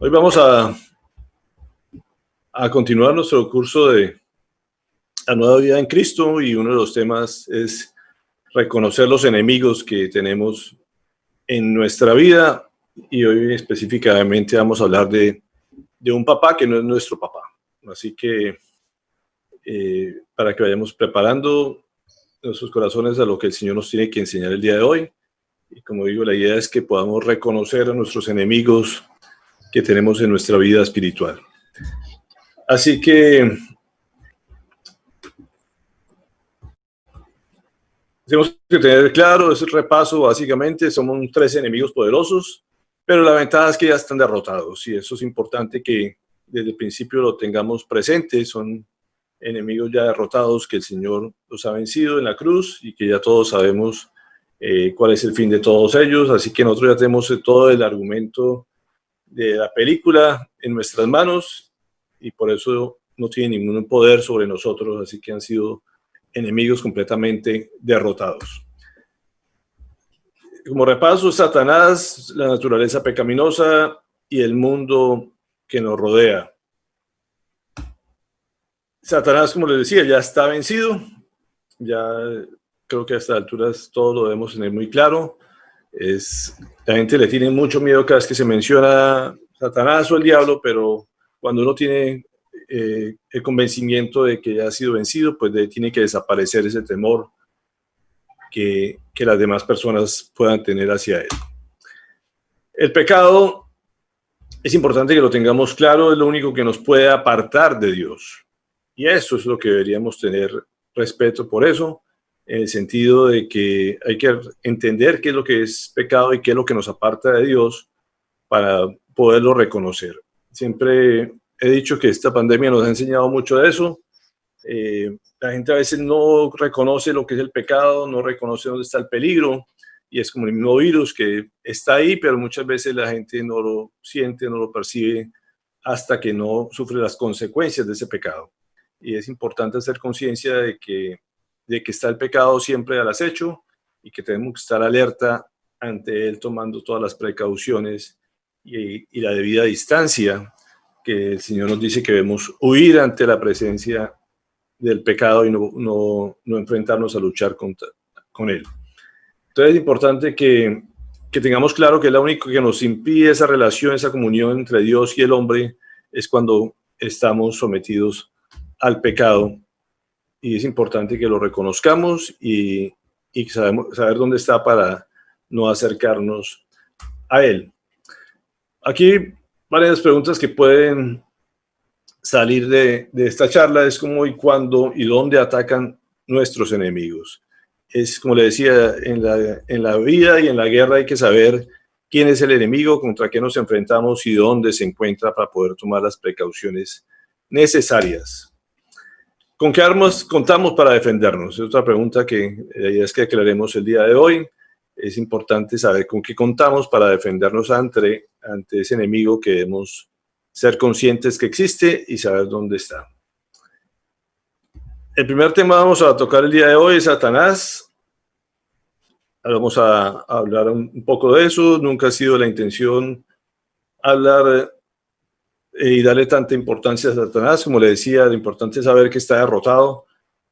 Hoy vamos a continuar nuestro curso de La Nueva Vida en Cristo, y uno de los temas es reconocer los enemigos que tenemos en nuestra vida, y hoy específicamente vamos a hablar de un papá que no es nuestro papá. Así que para que vayamos preparando nuestros corazones a lo que el Señor nos tiene que enseñar el día de hoy. Y como digo, la idea es que podamos reconocer a nuestros enemigos que tenemos en nuestra vida espiritual. Así que tenemos que tener claro ese repaso. Básicamente somos 3 enemigos poderosos, pero la ventaja es que ya están derrotados, y eso es importante que desde el principio lo tengamos presente. Son enemigos ya derrotados, que el Señor los ha vencido en la cruz y que ya todos sabemos cuál es el fin de todos ellos. Así que nosotros ya tenemos todo el argumento de la película en nuestras manos, y por eso no tiene ningún poder sobre nosotros. Así que han sido enemigos completamente derrotados. Como repaso: Satanás, la naturaleza pecaminosa y el mundo que nos rodea. Satanás, como les decía, ya está vencido. Ya creo que a estas alturas todo lo debemos tener muy claro. La gente le tiene mucho miedo cada vez que se menciona Satanás o el diablo, pero cuando uno tiene el convencimiento de que ya ha sido vencido, pues tiene que desaparecer ese temor que las demás personas puedan tener hacia él. El pecado, es importante que lo tengamos claro, es lo único que nos puede apartar de Dios. Y eso es lo que deberíamos tener respeto por eso, en el sentido de que hay que entender qué es lo que es pecado y qué es lo que nos aparta de Dios para poderlo reconocer. Siempre he dicho que esta pandemia nos ha enseñado mucho de eso. La gente a veces no reconoce lo que es el pecado, no reconoce dónde está el peligro, y es como el mismo virus que está ahí, pero muchas veces la gente no lo siente, no lo percibe hasta que no sufre las consecuencias de ese pecado. Y es importante hacer conciencia de que está el pecado siempre al acecho, y que tenemos que estar alerta ante él, tomando todas las precauciones y la debida distancia que el Señor nos dice que debemos huir ante la presencia del pecado y no enfrentarnos a luchar con él. Entonces es importante que tengamos claro que lo único que nos impide esa relación, esa comunión entre Dios y el hombre, es cuando estamos sometidos al pecado. Y es importante que lo reconozcamos y saber dónde está para no acercarnos a él. Aquí varias preguntas que pueden salir de esta charla es cómo y cuándo y dónde atacan nuestros enemigos. Es como le decía, en la vida y en la guerra hay que saber quién es el enemigo, contra qué nos enfrentamos y dónde se encuentra, para poder tomar las precauciones necesarias. ¿Con qué armas contamos para defendernos? Es otra pregunta que es que aclaremos el día de hoy. Es importante saber con qué contamos para defendernos ante ese enemigo que debemos ser conscientes que existe y saber dónde está. El primer tema vamos a tocar el día de hoy es Satanás. Vamos a hablar un poco de eso. Nunca ha sido la intención hablar y darle tanta importancia a Satanás. Como le decía, lo importante es saber que está derrotado,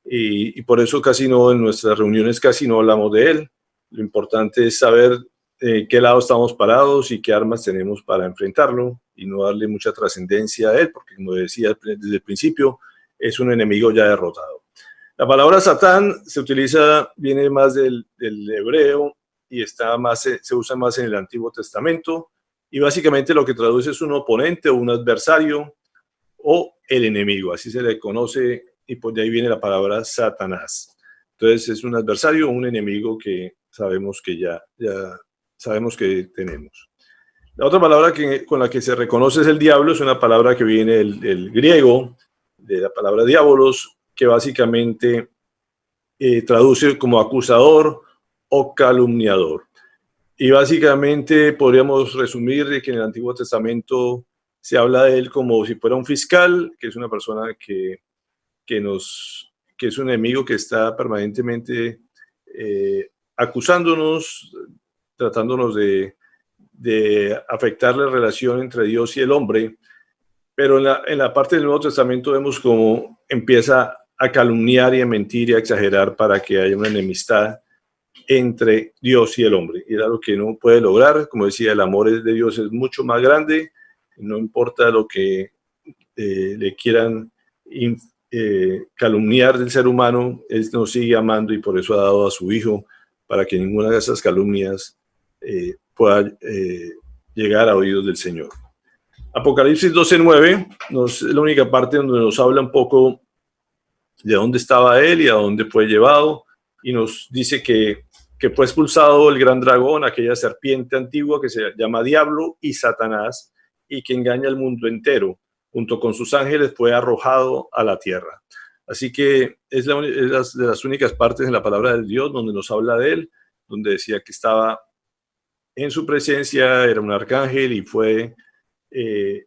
y por eso casi no, en nuestras reuniones casi no hablamos de él. Lo importante es saber qué lado estamos parados y qué armas tenemos para enfrentarlo, y no darle mucha trascendencia a él, porque como decía desde el principio, es un enemigo ya derrotado. La palabra Satán viene más del hebreo, y se usa más en el Antiguo Testamento, y básicamente lo que traduce es un oponente o un adversario o el enemigo, así se le conoce, y pues de ahí viene la palabra Satanás. Entonces es un adversario o un enemigo que sabemos que ya sabemos que tenemos. La otra palabra con la que se reconoce es el diablo. Es una palabra que viene del griego, de la palabra diabolos, que básicamente traduce como acusador o calumniador. Y básicamente podríamos resumir de que en el Antiguo Testamento se habla de él como si fuera un fiscal, que es una persona que es un enemigo que está permanentemente acusándonos, tratándonos de de afectar la relación entre Dios y el hombre, pero en la parte del Nuevo Testamento vemos cómo empieza a calumniar y a mentir y a exagerar para que haya una enemistad entre Dios y el hombre. Y era lo que no puede lograr. Como decía, el amor de Dios es mucho más grande, no importa lo que le quieran calumniar del ser humano, Él nos sigue amando y por eso ha dado a su Hijo para que ninguna de esas calumnias pueda llegar a oídos del Señor. Apocalipsis 12:9 es la única parte donde nos habla un poco de dónde estaba Él y a dónde fue llevado, y nos dice que fue expulsado el gran dragón, aquella serpiente antigua que se llama Diablo y Satanás, y que engaña al mundo entero. Junto con sus ángeles fue arrojado a la tierra. Así que es de las únicas partes en la palabra de Dios donde nos habla de Él, donde decía que estaba en su presencia, era un arcángel y fue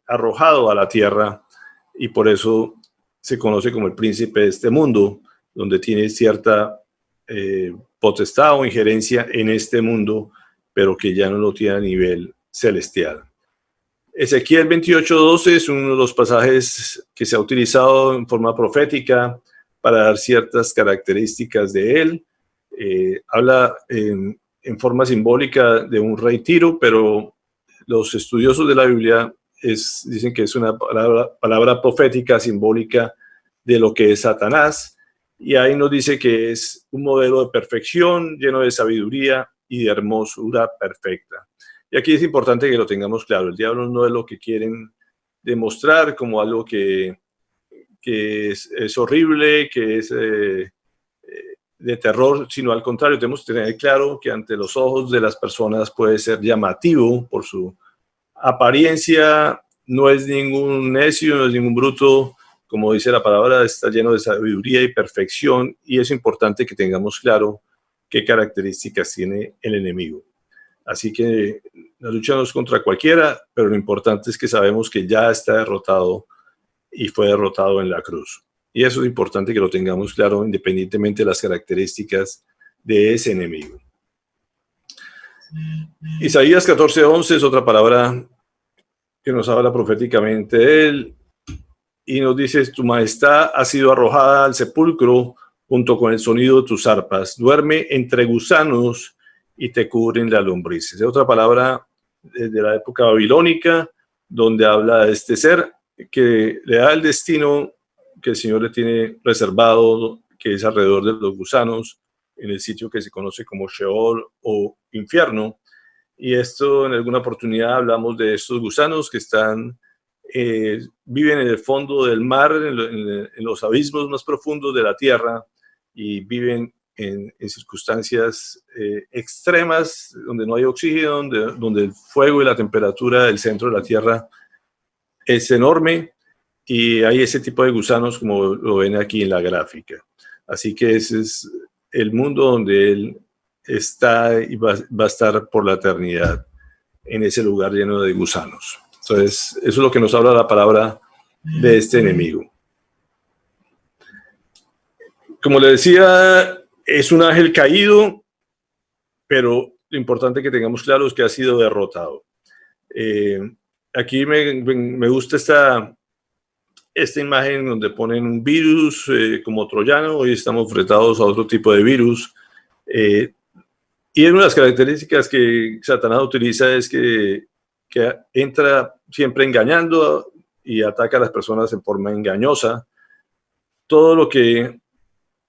arrojado a la tierra, y por eso se conoce como el príncipe de este mundo, donde tiene cierta potestad o injerencia en este mundo, pero que ya no lo tiene a nivel celestial. Ezequiel 28:12 es uno de los pasajes que se ha utilizado en forma profética para dar ciertas características de él. Habla en forma simbólica de un rey Tiro, pero los estudiosos de la Biblia dicen que es una palabra profética simbólica de lo que es Satanás, y ahí nos dice que es un modelo de perfección, lleno de sabiduría y de hermosura perfecta. Y aquí es importante que lo tengamos claro, el diablo no es lo que quieren demostrar como algo que es horrible, que es de terror, sino al contrario, tenemos que tener claro que ante los ojos de las personas puede ser llamativo por su apariencia, no es ningún necio, no es ningún bruto, como dice la palabra, está lleno de sabiduría y perfección, y es importante que tengamos claro qué características tiene el enemigo. Así que la lucha no es contra cualquiera, pero lo importante es que sabemos que ya está derrotado y fue derrotado en la cruz. Y eso es importante que lo tengamos claro independientemente de las características de ese enemigo. Isaías 14:11 es otra palabra que nos habla proféticamente de él y nos dice: tu majestad ha sido arrojada al sepulcro junto con el sonido de tus arpas, duerme entre gusanos y te cubren las lombrices. Es otra palabra de la época babilónica donde habla de este ser que le da el destino que el Señor le tiene reservado, que es alrededor de los gusanos, en el sitio que se conoce como Sheol o infierno. Y esto, en alguna oportunidad hablamos de estos gusanos que viven en el fondo del mar, en los abismos más profundos de la tierra, y viven en circunstancias extremas, donde no hay oxígeno, donde el fuego y la temperatura del centro de la tierra es enorme, y hay ese tipo de gusanos como lo ven aquí en la gráfica. Así que ese es el mundo donde él está y va a estar por la eternidad, en ese lugar lleno de gusanos. Entonces, eso es lo que nos habla la palabra de este enemigo. Como le decía, es un ángel caído, pero lo importante que tengamos claro es que ha sido derrotado. Aquí me gusta esta imagen donde ponen un virus como troyano. Hoy estamos enfrentados a otro tipo de virus. Y una de las características que Satanás utiliza es que entra siempre engañando y ataca a las personas en forma engañosa. Todo lo que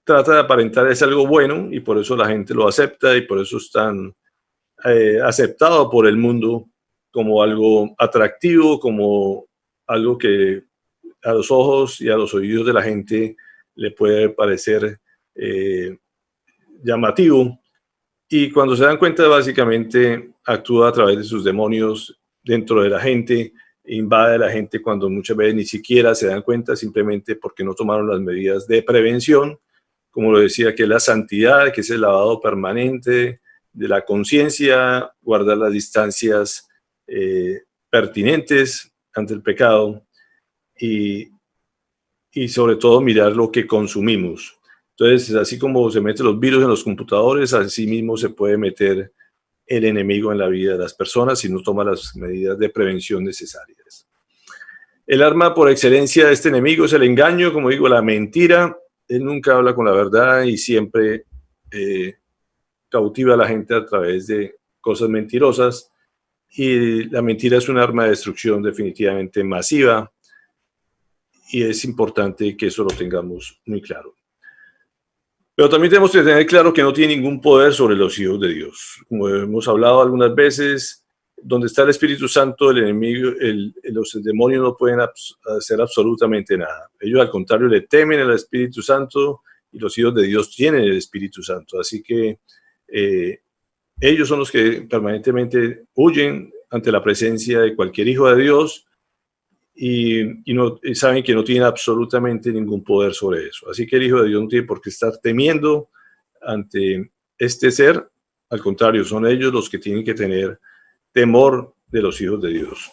trata de aparentar es algo bueno, y por eso la gente lo acepta, y por eso es tan aceptado por el mundo como algo atractivo, como algo que a los ojos y a los oídos de la gente le puede parecer llamativo. Y cuando se dan cuenta, básicamente actúa a través de sus demonios dentro de la gente, invade a la gente cuando muchas veces ni siquiera se dan cuenta, simplemente porque no tomaron las medidas de prevención, como lo decía, que es la santidad, que es el lavado permanente de la conciencia, guardar las distancias pertinentes ante el pecado, y sobre todo mirar lo que consumimos. Entonces, así como se meten los virus en los computadores, así mismo se puede meter el enemigo en la vida de las personas si no toma las medidas de prevención necesarias. El arma por excelencia de este enemigo es el engaño, como digo, la mentira. Él nunca habla con la verdad y siempre cautiva a la gente a través de cosas mentirosas. Y la mentira es un arma de destrucción definitivamente masiva y es importante que eso lo tengamos muy claro. Pero también tenemos que tener claro que no tiene ningún poder sobre los hijos de Dios. Como hemos hablado algunas veces, donde está el Espíritu Santo, el enemigo, los demonios no pueden hacer absolutamente nada. Ellos, al contrario, le temen al Espíritu Santo y los hijos de Dios tienen el Espíritu Santo. Así que ellos son los que permanentemente huyen ante la presencia de cualquier hijo de Dios y saben que no tienen absolutamente ningún poder sobre eso. Así que el hijo de Dios no tiene por qué estar temiendo ante este ser. Al contrario, son ellos los que tienen que tener temor de los hijos de Dios.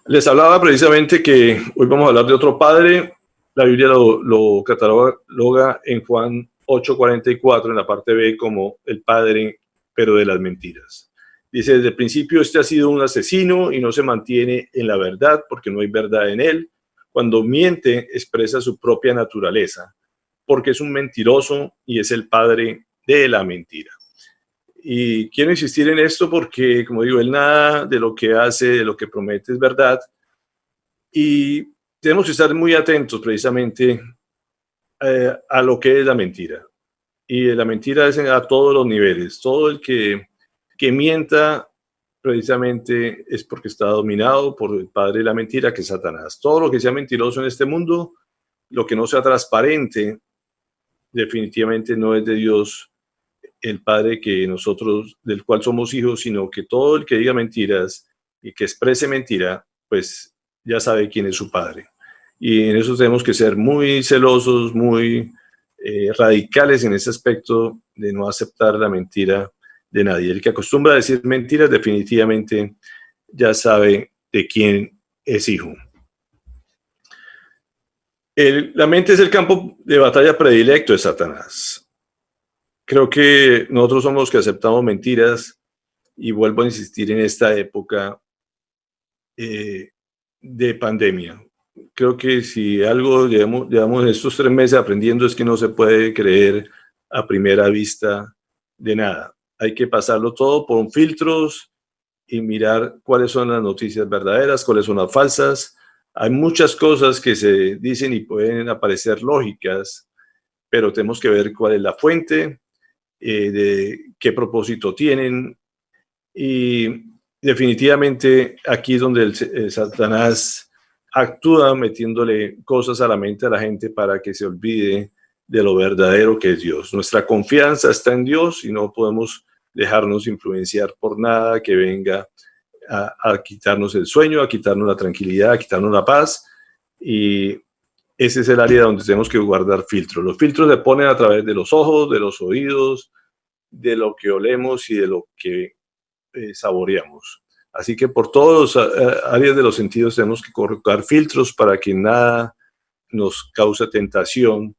Les hablaba precisamente que hoy vamos a hablar de otro padre. La Biblia lo cataloga en Juan 8:44 en la parte B como el padre, pero de las mentiras. Dice, desde el principio este ha sido un asesino y no se mantiene en la verdad porque no hay verdad en él. Cuando miente expresa su propia naturaleza porque es un mentiroso y es el padre de la mentira. Y quiero insistir en esto porque, como digo, él nada de lo que hace, de lo que promete es verdad. Y tenemos que estar muy atentos precisamente a lo que es la mentira. Y la mentira es a todos los niveles. Todo el que mienta precisamente es porque está dominado por el padre de la mentira, que es Satanás. Todo lo que sea mentiroso en este mundo, lo que no sea transparente, definitivamente no es de Dios, el Padre que nosotros, del cual somos hijos, sino que todo el que diga mentiras y que exprese mentira, pues ya sabe quién es su Padre. Y en eso tenemos que ser muy celosos, muy radicales en ese aspecto de no aceptar la mentira de nadie. El que acostumbra a decir mentiras definitivamente ya sabe de quién es hijo. La mente es el campo de batalla predilecto de Satanás. Creo que nosotros somos los que aceptamos mentiras y vuelvo a insistir en esta época de pandemia. Creo que si algo llevamos estos 3 meses aprendiendo es que no se puede creer a primera vista de nada. Hay que pasarlo todo por filtros y mirar cuáles son las noticias verdaderas, cuáles son las falsas. Hay muchas cosas que se dicen y pueden aparecer lógicas, pero tenemos que ver cuál es la fuente, de qué propósito tienen. Y definitivamente aquí es donde el Satanás actúa metiéndole cosas a la mente a la gente para que se olvide de lo verdadero que es Dios. Nuestra confianza está en Dios y no podemos dejarnos influenciar por nada que venga a quitarnos el sueño, a quitarnos la tranquilidad, a quitarnos la paz. Y ese es el área donde tenemos que guardar filtros. Los filtros se ponen a través de los ojos, de los oídos, de lo que olemos y de lo que saboreamos. Así que por todas las áreas de los sentidos tenemos que colocar filtros para que nada nos cause tentación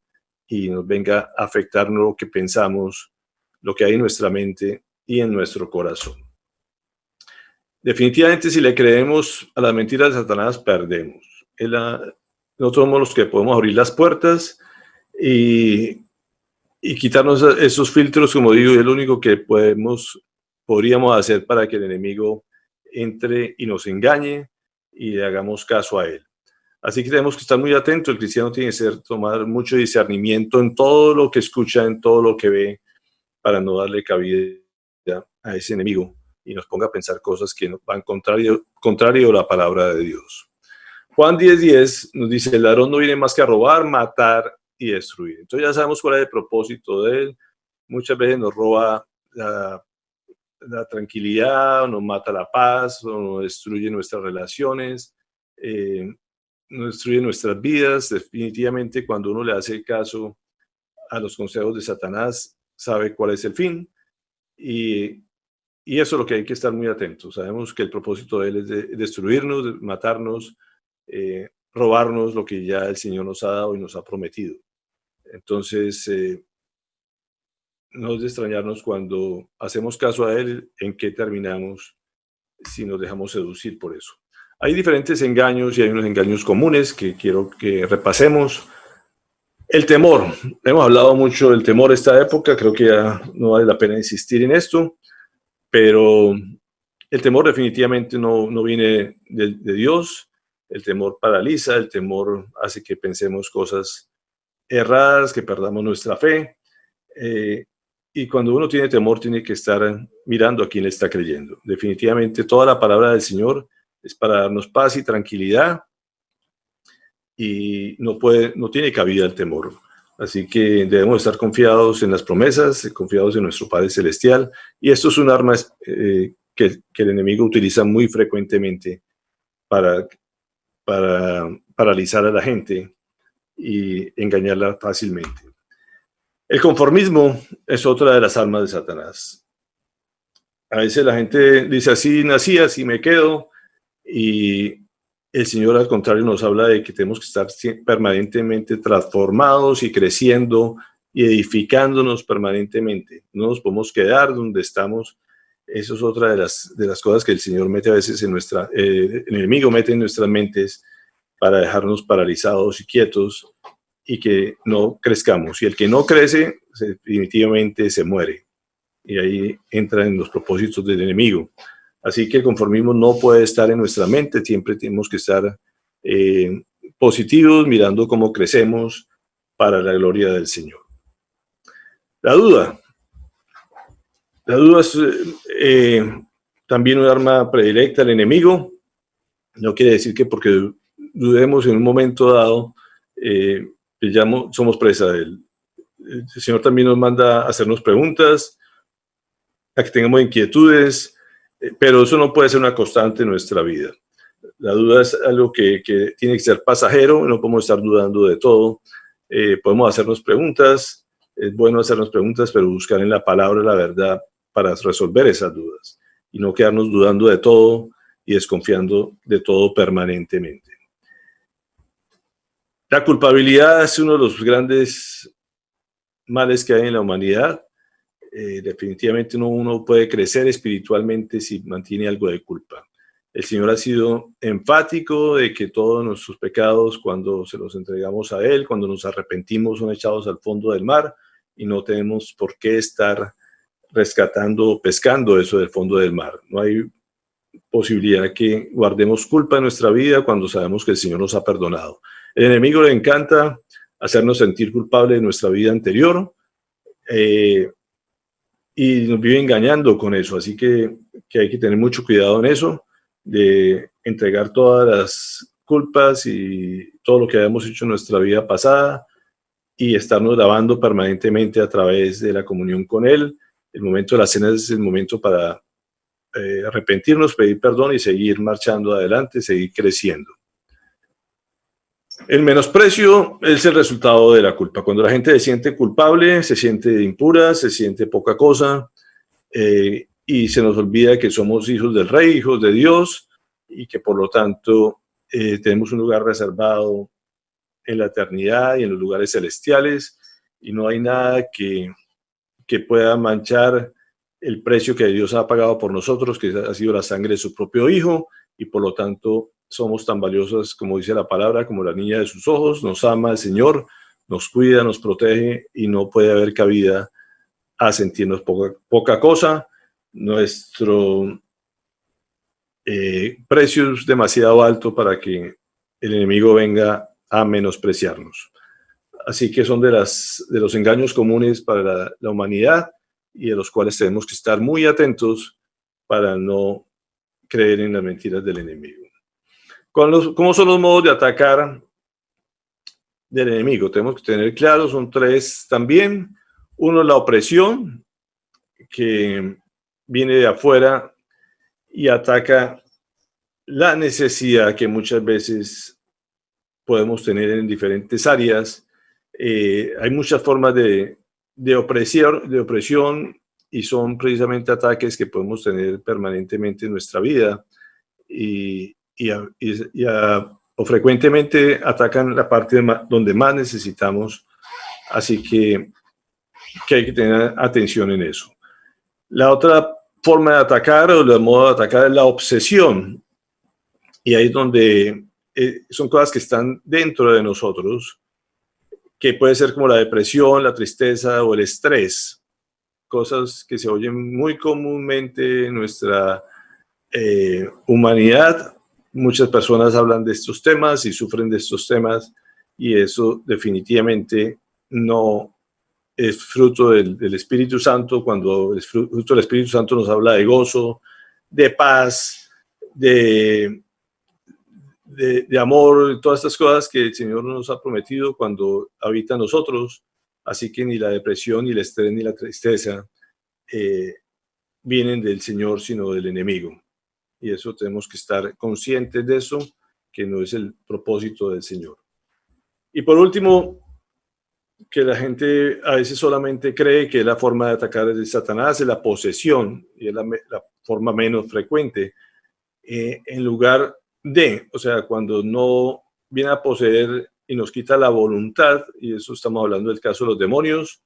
y nos venga a afectar lo que pensamos, lo que hay en nuestra mente y en nuestro corazón. Definitivamente, si le creemos a las mentiras de Satanás, perdemos. Nosotros somos los que podemos abrir las puertas y quitarnos esos filtros, como digo, es lo único que podríamos hacer para que el enemigo entre y nos engañe y le hagamos caso a él. Así que tenemos que estar muy atentos. El cristiano tiene que tomar mucho discernimiento en todo lo que escucha, en todo lo que ve, para no darle cabida a ese enemigo y nos ponga a pensar cosas que van contrario a la palabra de Dios. Juan 10:10 nos dice, el ladrón no viene más que a robar, matar y destruir. Entonces ya sabemos cuál es el propósito de él. Muchas veces nos roba la tranquilidad, nos mata la paz, o nos destruye nuestras relaciones, nos destruye nuestras vidas. Definitivamente, cuando uno le hace caso a los consejos de Satanás, sabe cuál es el fin. Y eso es lo que hay que estar muy atentos. Sabemos que el propósito de él es de destruirnos, de matarnos, robarnos lo que ya el Señor nos ha dado y nos ha prometido. Entonces, no es de extrañarnos cuando hacemos caso a él, en qué terminamos si nos dejamos seducir por eso. Hay diferentes engaños y hay unos engaños comunes que quiero que repasemos. El temor. Hemos hablado mucho del temor esta época, creo que ya no vale la pena insistir en esto, pero el temor definitivamente no viene de Dios. El temor paraliza, el temor hace que pensemos cosas erradas, que perdamos nuestra fe. Y cuando uno tiene temor, tiene que estar mirando a quién le está creyendo. Definitivamente toda la palabra del Señor es para darnos paz y tranquilidad y no tiene cabida el temor. Así que debemos estar confiados en las promesas, confiados en nuestro Padre Celestial. Y esto es un arma que el enemigo utiliza muy frecuentemente para paralizar a la gente y engañarla fácilmente. El conformismo es otra de las armas de Satanás. A veces la gente dice, así nací, así me quedo, y el Señor al contrario nos habla de que tenemos que estar permanentemente transformados y creciendo y edificándonos permanentemente. No nos podemos quedar donde estamos. Eso es otra de las cosas que el Señor mete a veces el enemigo mete en nuestras mentes para dejarnos paralizados y quietos y que no crezcamos. Y el que no crece, definitivamente se muere. Y ahí entra en los propósitos del enemigo. Así que el conformismo no puede estar en nuestra mente, siempre tenemos que estar positivos, mirando cómo crecemos para la gloria del Señor. La duda es también un arma predilecta del enemigo. No quiere decir que porque dudemos en un momento dado, ya somos presa de él. El Señor también nos manda a hacernos preguntas, a que tengamos inquietudes, pero eso no puede ser una constante en nuestra vida. La duda es algo que tiene que ser pasajero, no podemos estar dudando de todo. Podemos hacernos preguntas, es bueno hacernos preguntas, pero buscar en la palabra la verdad para resolver esas dudas y no quedarnos dudando de todo y desconfiando de todo permanentemente. La culpabilidad es uno de los grandes males que hay en la humanidad. Definitivamente uno puede crecer espiritualmente si mantiene algo de culpa. El Señor ha sido enfático de que todos nuestros pecados, cuando se los entregamos a Él, cuando nos arrepentimos, son echados al fondo del mar y no tenemos por qué estar rescatando o pescando eso del fondo del mar. No hay posibilidad que guardemos culpa en nuestra vida cuando sabemos que el Señor nos ha perdonado. El enemigo le encanta hacernos sentir culpables de nuestra vida anterior, y nos vive engañando con eso, así que hay que tener mucho cuidado en eso, de entregar todas las culpas y todo lo que hayamos hecho en nuestra vida pasada y estarnos lavando permanentemente a través de la comunión con Él. El momento de la cena es el momento para arrepentirnos, pedir perdón y seguir marchando adelante, seguir creciendo. El menosprecio es el resultado de la culpa. Cuando la gente se siente culpable, se siente impura, se siente poca cosa, y se nos olvida que somos hijos del Rey, hijos de Dios, y que por lo tanto tenemos un lugar reservado en la eternidad y en los lugares celestiales, y no hay nada que pueda manchar el precio que Dios ha pagado por nosotros, que ha sido la sangre de su propio Hijo, y por lo tanto somos tan valiosos, como dice la palabra, como la niña de sus ojos. Nos ama el Señor, nos cuida, nos protege y no puede haber cabida a sentirnos poca cosa. Nuestro precio es demasiado alto para que el enemigo venga a menospreciarnos. Así que son de los engaños comunes para la humanidad y de los cuales tenemos que estar muy atentos para no creer en las mentiras del enemigo. ¿Cómo son los modos de atacar del enemigo? Tenemos que tener claro, son tres también. Uno, la opresión, que viene de afuera y ataca la necesidad que muchas veces podemos tener en diferentes áreas. Hay muchas formas de opresión y son precisamente ataques que podemos tener permanentemente en nuestra vida o frecuentemente atacan la parte donde más necesitamos. Así que que hay que tener atención en eso. La otra forma de atacar o el modo de atacar es la obsesión. Y ahí es donde son cosas que están dentro de nosotros, que puede ser como la depresión, la tristeza o el estrés. Cosas que se oyen muy comúnmente en nuestra humanidad. Muchas personas hablan de estos temas y sufren de estos temas, y eso definitivamente no es fruto del Espíritu Santo. Cuando el fruto del Espíritu Santo nos habla de gozo, de paz, de amor, todas estas cosas que el Señor nos ha prometido cuando habita en nosotros. Así que ni la depresión, ni el estrés, ni la tristeza vienen del Señor, sino del enemigo. Y eso tenemos que estar conscientes de eso, que no es el propósito del Señor. Y por último, que la gente a veces solamente cree que es la forma de atacar de Satanás, es la posesión, y es la forma menos frecuente, en lugar de, o sea, cuando no viene a poseer y nos quita la voluntad, y eso estamos hablando del caso de los demonios,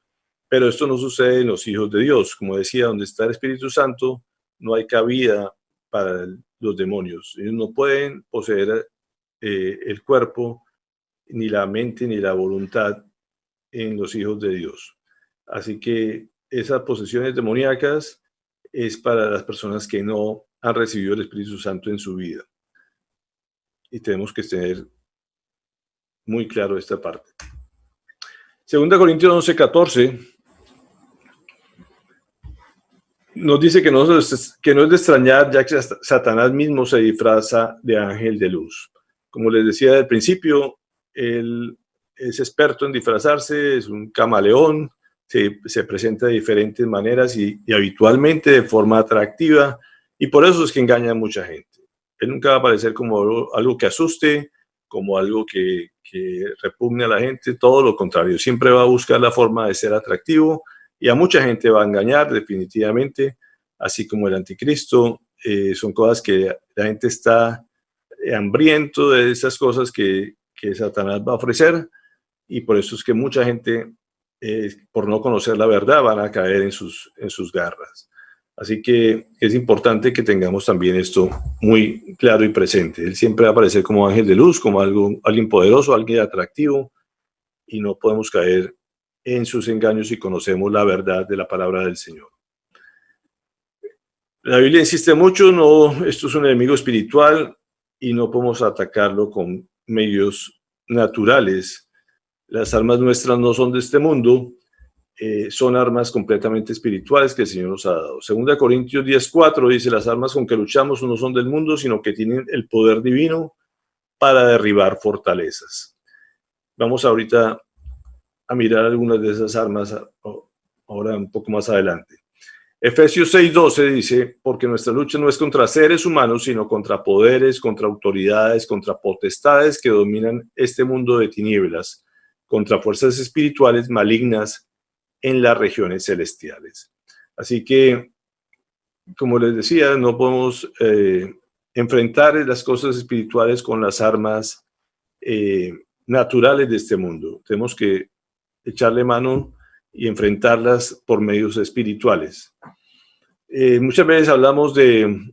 pero esto no sucede en los hijos de Dios. Como decía, donde está el Espíritu Santo, no hay cabida para los demonios. Ellos no pueden poseer el cuerpo, ni la mente, ni la voluntad en los hijos de Dios. Así que esas posesiones demoníacas es para las personas que no han recibido el Espíritu Santo en su vida. Y tenemos que tener muy claro esta parte. 2 Corintios 11:14 nos dice que no es de extrañar, ya que Satanás mismo se disfraza de ángel de luz. Como les decía al principio, él es experto en disfrazarse, es un camaleón, se presenta de diferentes maneras y habitualmente de forma atractiva, y por eso es que engaña a mucha gente. Él nunca va a aparecer como algo que asuste, como algo que repugne a la gente, todo lo contrario, siempre va a buscar la forma de ser atractivo, y a mucha gente va a engañar definitivamente, así como el anticristo. Son cosas que la gente está hambriento de esas cosas que Satanás va a ofrecer, y por eso es que mucha gente, por no conocer la verdad, van a caer en sus garras. Así que es importante que tengamos también esto muy claro y presente. Él siempre va a aparecer como ángel de luz, como alguien poderoso, alguien atractivo, y no podemos caer en sus engaños si conocemos la verdad de la palabra del Señor. La Biblia insiste mucho, no, esto es un enemigo espiritual y no podemos atacarlo con medios naturales. Las armas nuestras no son de este mundo, son armas completamente espirituales que el Señor nos ha dado. 2 Corintios 10:4 dice: las armas con que luchamos no son del mundo, sino que tienen el poder divino para derribar fortalezas. Vamos ahorita a mirar algunas de esas armas ahora un poco más adelante. Efesios 6:12 dice: porque nuestra lucha no es contra seres humanos, sino contra poderes, contra autoridades, contra potestades que dominan este mundo de tinieblas, contra fuerzas espirituales malignas en las regiones celestiales. Así que, como les decía, no podemos enfrentar las cosas espirituales con las armas naturales de este mundo. Tenemos que echarle mano y enfrentarlas por medios espirituales. Muchas veces hablamos de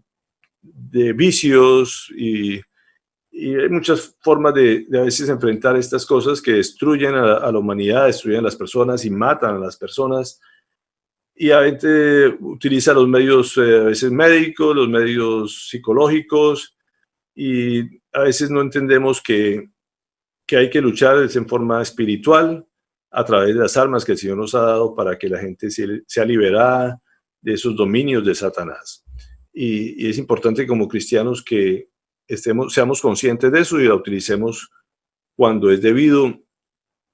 vicios y hay muchas formas de a veces enfrentar estas cosas que destruyen a la humanidad, destruyen a las personas y matan a las personas. Y a veces utiliza los medios a veces médicos, los medios psicológicos, y a veces no entendemos que hay que luchar en forma espiritual a través de las armas que el Señor nos ha dado para que la gente sea liberada de esos dominios de Satanás. Y es importante como cristianos que seamos conscientes de eso y la utilicemos cuando es debido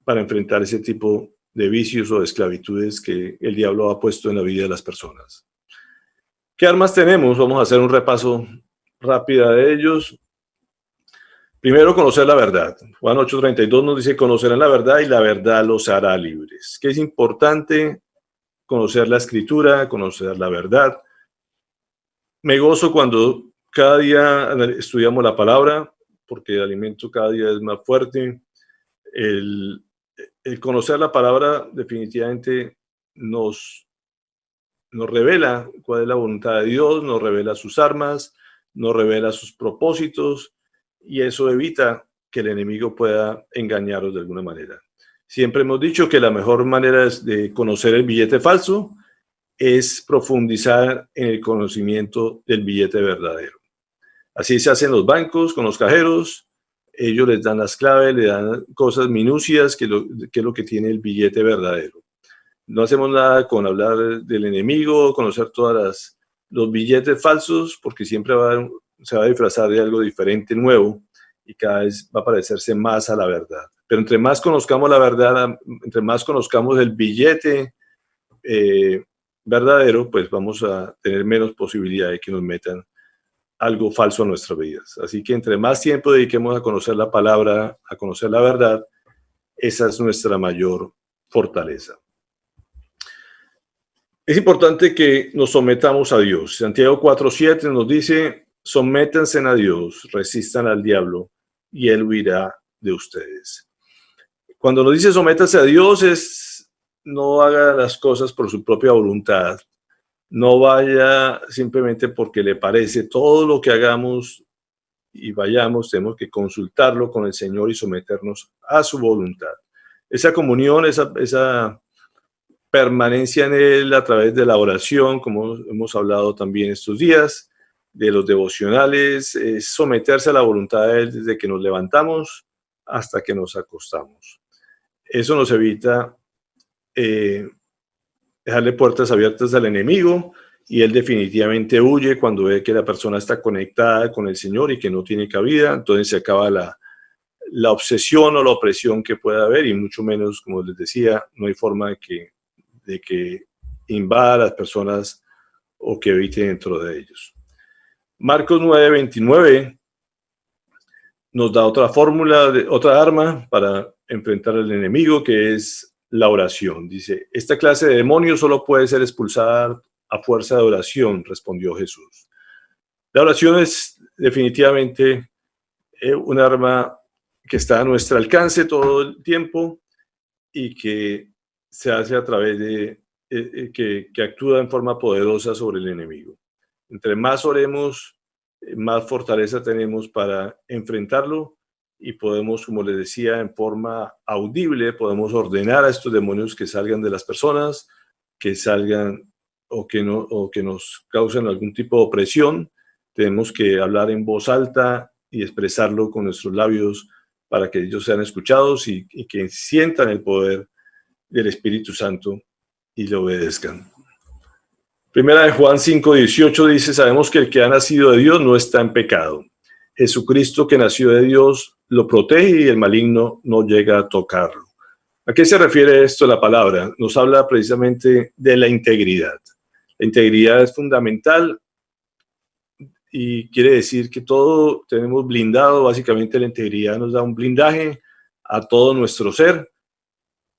para enfrentar ese tipo de vicios o de esclavitudes que el diablo ha puesto en la vida de las personas. ¿Qué armas tenemos? Vamos a hacer un repaso rápido de ellos. Primero, conocer la verdad. Juan 8:32 nos dice: conocerán la verdad y la verdad los hará libres. Que es importante conocer la escritura, conocer la verdad. Me gozo cuando cada día estudiamos la palabra, porque el alimento cada día es más fuerte. El conocer la palabra definitivamente nos revela cuál es la voluntad de Dios, nos revela sus armas, nos revela sus propósitos, y eso evita que el enemigo pueda engañarnos de alguna manera. Siempre hemos dicho que la mejor manera de conocer el billete falso es profundizar en el conocimiento del billete verdadero. Así se hacen los bancos con los cajeros. Ellos les dan las claves, le dan cosas minucias que es lo que tiene el billete verdadero. No hacemos nada con hablar del enemigo, conocer todos los billetes falsos, porque siempre se va a disfrazar de algo diferente, nuevo, y cada vez va a parecerse más a la verdad. Pero entre más conozcamos la verdad, entre más conozcamos el billete verdadero, pues vamos a tener menos posibilidad de que nos metan algo falso a nuestras vidas. Así que entre más tiempo dediquemos a conocer la palabra, a conocer la verdad, esa es nuestra mayor fortaleza. Es importante que nos sometamos a Dios. Santiago 4:7 nos dice: sométanse a Dios, resistan al diablo y él huirá de ustedes. Cuando nos dice sométase a Dios, no haga las cosas por su propia voluntad. No vaya simplemente porque le parece. Todo lo que hagamos y vayamos, tenemos que consultarlo con el Señor y someternos a su voluntad. Esa comunión, esa permanencia en Él a través de la oración, como hemos hablado también estos días, de los devocionales, es someterse a la voluntad de Él desde que nos levantamos hasta que nos acostamos. Eso nos evita dejarle puertas abiertas al enemigo, y él definitivamente huye cuando ve que la persona está conectada con el Señor y que no tiene cabida. Entonces se acaba la obsesión o la opresión que pueda haber, y mucho menos, como les decía, no hay forma de que invada a las personas o que evite dentro de ellos. Marcos 9:29 nos da otra fórmula, otra arma para enfrentar al enemigo, que es la oración. Dice: esta clase de demonios solo puede ser expulsada a fuerza de oración, respondió Jesús. La oración es definitivamente un arma que está a nuestro alcance todo el tiempo y que se hace a través de que actúa en forma poderosa sobre el enemigo. Entre más oremos, más fortaleza tenemos para enfrentarlo, y podemos, como les decía, en forma audible, podemos ordenar a estos demonios que salgan de las personas, que salgan o que nos causen algún tipo de opresión. Tenemos que hablar en voz alta y expresarlo con nuestros labios para que ellos sean escuchados y que sientan el poder del Espíritu Santo y le obedezcan. Primera de Juan 5:18 dice: sabemos que el que ha nacido de Dios no está en pecado. Jesucristo, que nació de Dios, lo protege y el maligno no llega a tocarlo. ¿A qué se refiere esto la palabra? Nos habla precisamente de la integridad. La integridad es fundamental y quiere decir que todo tenemos blindado. Básicamente la integridad nos da un blindaje a todo nuestro ser,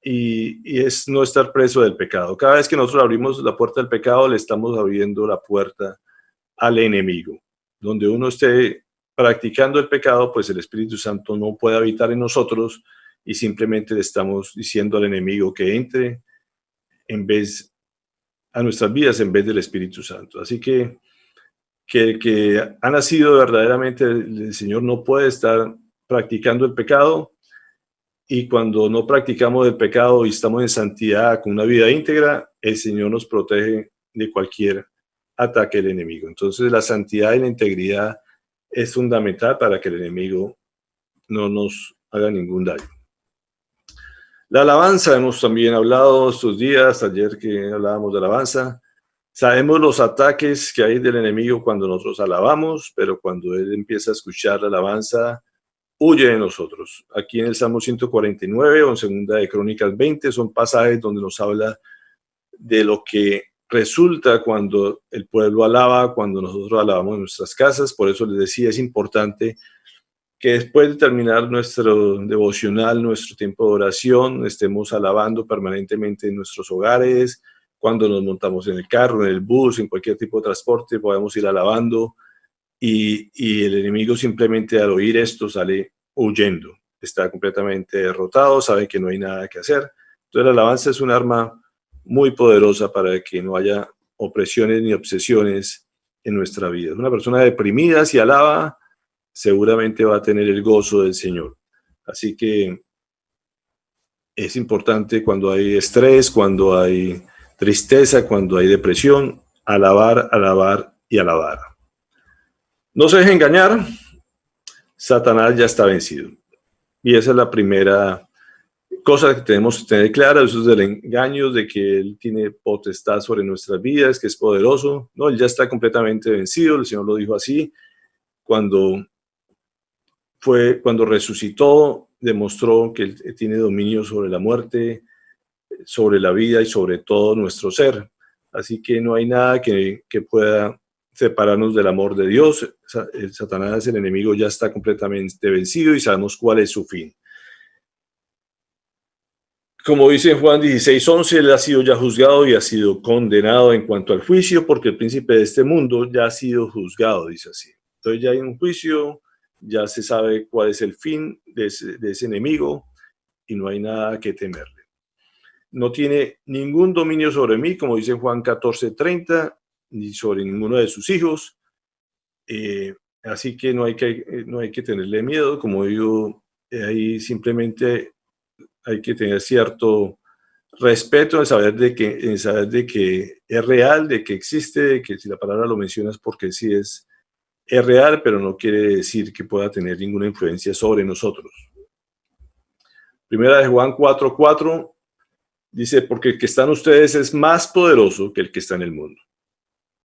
y es no estar preso del pecado. Cada vez que nosotros abrimos la puerta del pecado, le estamos abriendo la puerta al enemigo. Donde uno esté practicando el pecado, pues el Espíritu Santo no puede habitar en nosotros, y simplemente le estamos diciendo al enemigo que entre a nuestras vidas en vez del Espíritu Santo. Así que el que ha nacido verdaderamente el Señor no puede estar practicando el pecado, y cuando no practicamos el pecado y estamos en santidad con una vida íntegra, el Señor nos protege de cualquier ataque del enemigo. Entonces la santidad y la integridad es fundamental para que el enemigo no nos haga ningún daño. La alabanza, hemos también hablado estos días, ayer que hablábamos de alabanza. Sabemos los ataques que hay del enemigo cuando nosotros alabamos, pero cuando él empieza a escuchar la alabanza, huye de nosotros. Aquí en el Salmo 149 o en Segunda de Crónicas 20 son pasajes donde nos habla de lo que resulta cuando el pueblo alaba, cuando nosotros alabamos en nuestras casas. Por eso les decía, es importante que después de terminar nuestro devocional, nuestro tiempo de oración, estemos alabando permanentemente en nuestros hogares. Cuando nos montamos en el carro, en el bus, en cualquier tipo de transporte, podemos ir alabando. Y el enemigo simplemente al oír esto sale huyendo, está completamente derrotado, sabe que no hay nada que hacer. Entonces la alabanza es un arma muy poderosa para que no haya opresiones ni obsesiones en nuestra vida. Una persona deprimida, si alaba, seguramente va a tener el gozo del Señor. Así que es importante cuando hay estrés, cuando hay tristeza, cuando hay depresión, alabar, alabar y alabar. No se deje engañar, Satanás ya está vencido. Y esa es la primera cosa que tenemos que tener clara, esos del engaño, de que Él tiene potestad sobre nuestras vidas, que es poderoso. No, Él ya está completamente vencido, el Señor lo dijo así. Cuando resucitó, demostró que Él tiene dominio sobre la muerte, sobre la vida y sobre todo nuestro ser. Así que no hay nada que pueda separarnos del amor de Dios. El Satanás, el enemigo, ya está completamente vencido y sabemos cuál es su fin. Como dice Juan 16:11, él ha sido ya juzgado y ha sido condenado en cuanto al juicio, porque el príncipe de este mundo ya ha sido juzgado, dice así. Entonces ya hay un juicio, ya se sabe cuál es el fin de ese enemigo y no hay nada que temerle. No tiene ningún dominio sobre mí, como dice Juan 14:30, ni sobre ninguno de sus hijos. Así que no hay que tenerle miedo. Como digo, ahí simplemente hay que tener cierto respeto en saber de que es real, de que existe, de que si la palabra lo mencionas porque sí es real, pero no quiere decir que pueda tener ninguna influencia sobre nosotros. Primera de Juan 4:4 dice, porque el que está en ustedes es más poderoso que el que está en el mundo.